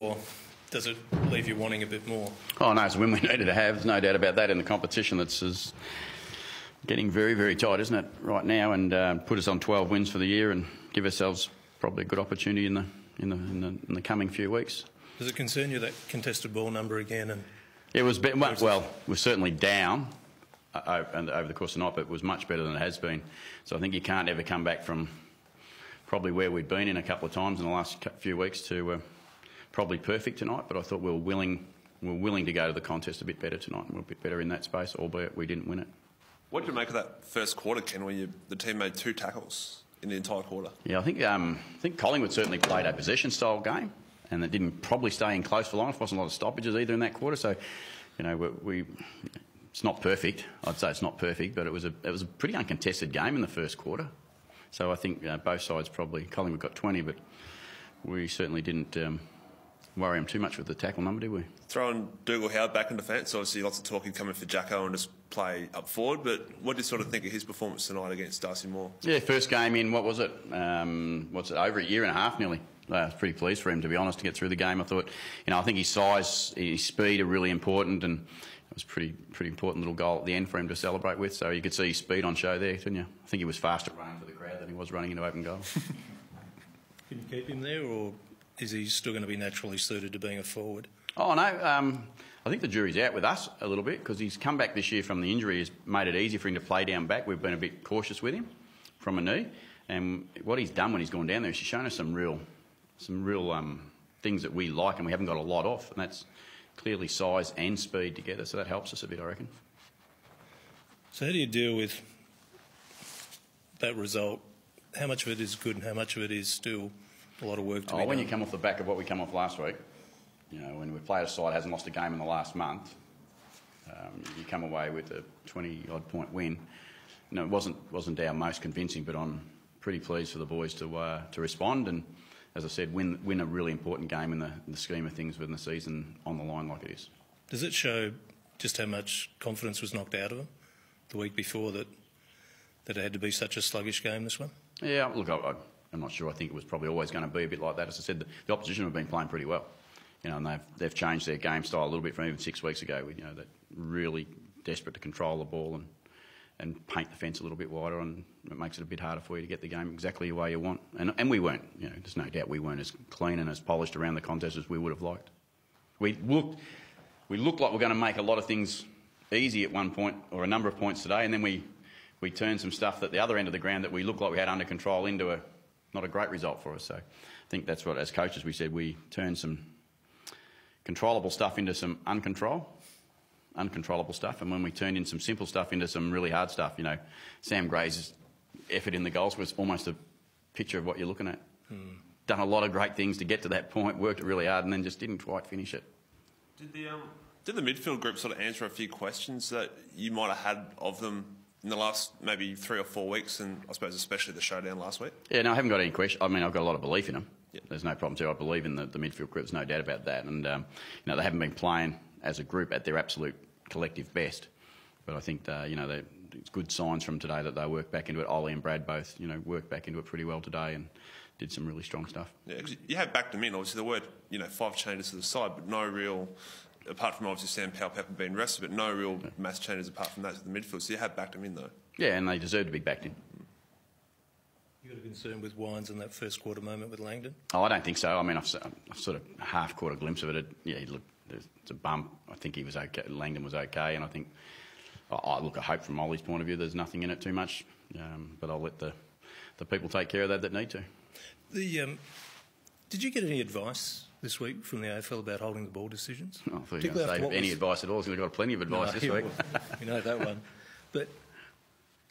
Or does it leave you wanting a bit more? Oh no, it's a win we needed to have. There's no doubt about that in the competition. That's getting very, very tight, isn't it, right now? And put us on 12 wins for the year and give ourselves probably a good opportunity in the coming few weeks. Does it concern you, that contested ball number again? And it was well, we're certainly down over the course of the night, but it was much better than it has been. So I think you can't ever come back from probably where we'd been in a couple of times in the last few weeks to probably perfect tonight. But I thought we were willing to go to the contest a bit better tonight, and we're a bit better in that space, albeit we didn't win it. What did you make of that first quarter, Ken, where the team made 2 tackles in the entire quarter? Yeah, I think Collingwood certainly played a possession-style game, and it didn't probably stay in close for long. There wasn't a lot of stoppages either in that quarter, so you know it's not perfect. I'd say it's not perfect, but it was a pretty uncontested game in the first quarter. So I think both sides probably, Collingwood got 20, but we certainly didn't worry him too much with the tackle number, did we? Throwing Dougal Howard back in defence, obviously lots of talk he'd come in for Jacko and just play up forward, but what do you sort of think of his performance tonight against Darcy Moore? Yeah, first game in, what was it? Over a year and a half nearly. I was pretty pleased for him, to be honest, to get through the game. I thought, I think his size, his speed are really important, and it was a pretty important little goal at the end for him to celebrate with, so you could see his speed on show there, couldn't you? I think he was faster running for the crowd than he was running into open goal. Can you keep him there, or is he still going to be naturally suited to being a forward? Oh, no. I think the jury's out with us a little bit, because his comeback this year from the injury has made it easy for him to play down back. We've been a bit cautious with him from a knee, and what he's done when he's gone down there is he's shown us some real things that we like and we haven't got a lot of, and that's clearly size and speed together, so that helps us a bit, I reckon. So how do you deal with that result? How much of it is good and how much of it is still a lot of work to be done? When you come off the back of what we come off last week, when we played a side hasn't lost a game in the last month, you come away with a 20-odd point win. It wasn't our most convincing, but I'm pretty pleased for the boys to respond and, as I said, win a really important game in the scheme of things within the season on the line like it is. Does it show just how much confidence was knocked out of them the week before that it had to be such a sluggish game, this one? Yeah, look, I'm not sure. I think it was probably always going to be a bit like that. As I said, the opposition have been playing pretty well, and they've changed their game style a little bit from even 6 weeks ago. They're really desperate to control the ball and paint the fence a little bit wider, and it makes it a bit harder for you to get the game exactly the way you want. And we weren't, there's no doubt we weren't as clean and as polished around the contest as we would have liked. We looked like we're going to make a lot of things easy at one point, or a number of points today, and then we turned some stuff at the other end of the ground that we looked like we had under control into not a great result for us. So I think that's what, as coaches, we said we turned some controllable stuff into some uncontrollable stuff, and when we turned in some simple stuff into some really hard stuff, Sam Gray's effort in the goals was almost a picture of what you're looking at. Done a lot of great things to get to that point, worked it really hard, and then just didn't quite finish it. Did the midfield group sort of answer a few questions that you might have had of them in the last maybe 3 or 4 weeks, and I suppose especially the showdown last week? Yeah, no, I haven't got any question. I mean, I've got a lot of belief in them. Yep. There's no problem too. I believe in the midfield group. There's no doubt about that. And they haven't been playing as a group at their absolute collective best, but I think it's good signs from today that they worked back into it. Ollie and Brad both worked back into it pretty well today and did some really strong stuff. Yeah, because you have backed them in. Obviously, there were 5 changes to the side, but no real, apart from obviously Sam Powell-Pepper being rested, but no real mass changes apart from that to the midfield. So you have backed them in though. Yeah, and they deserve to be backed in. You got a concern with Wines in that first quarter moment with Langdon? Oh, I don't think so. I mean, I've sort of half caught a glimpse of it. He looked. It's a bump. I think he was okay. Langdon was okay, and I think, I hope from Ollie's point of view there's nothing in it too much, but I'll let the people take care of that need to. Did you get any advice this week from the AFL about holding the ball decisions? I thought you were going to say any advice at all. We've got plenty of advice this week. We know that one. But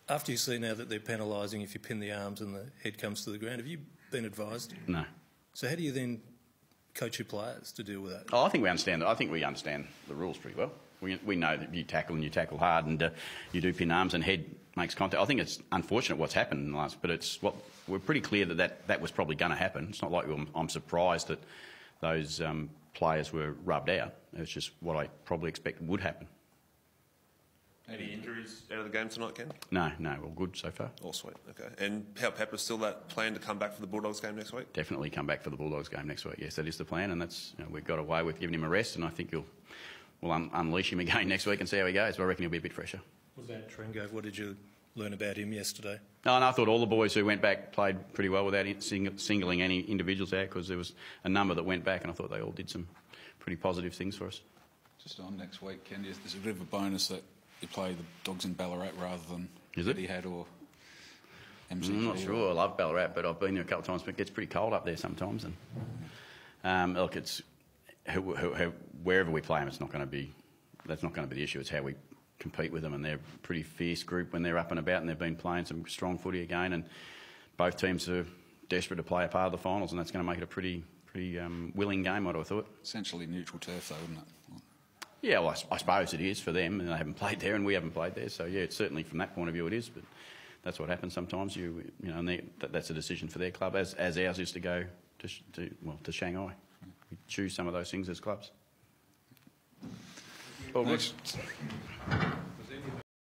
after you see now that they're penalising if you pin the arms and the head comes to the ground, have you been advised? No. So how do you then coach your players to deal with that? Oh, I think we understand that. I think we understand the rules pretty well. We know that you tackle and you tackle hard, and you do pin arms and head makes contact. I think it's unfortunate what's happened in the last, but we're pretty clear that was probably going to happen. It's not like I'm surprised that those players were rubbed out. It's just what I probably expect would happen. Any injuries out of the game tonight, Ken? No, all good so far. All sweet, okay. And Pepper's still that plan to come back for the Bulldogs game next week? Definitely come back for the Bulldogs game next week. Yes, that is the plan, and that's we've got away with giving him a rest, and I think we'll unleash him again next week and see how he goes. But I reckon he'll be a bit fresher. Was that Tringo? What did you learn about him yesterday? No, I thought all the boys who went back played pretty well without singling any individuals out, because there was a number that went back, and I thought they all did some pretty positive things for us. Just on next week, Ken, there's a bit of a bonus that you play the Dogs in Ballarat rather than Etihad or MCG. I'm not sure. I love Ballarat, but I've been there a couple of times, but it gets pretty cold up there sometimes. And look, it's wherever we play them, that's not going to be the issue. It's how we compete with them, and they're a pretty fierce group when they're up and about, and they've been playing some strong footy again, and both teams are desperate to play a part of the finals, and that's going to make it a pretty willing game, I'd have thought. Essentially neutral turf, though, wouldn't it? Yeah, well, I suppose it is for them, and they haven't played there, and we haven't played there. So yeah, it's certainly from that point of view it is. But that's what happens sometimes. And that's a decision for their club, as ours is to go to Shanghai. We choose some of those things as clubs. All good.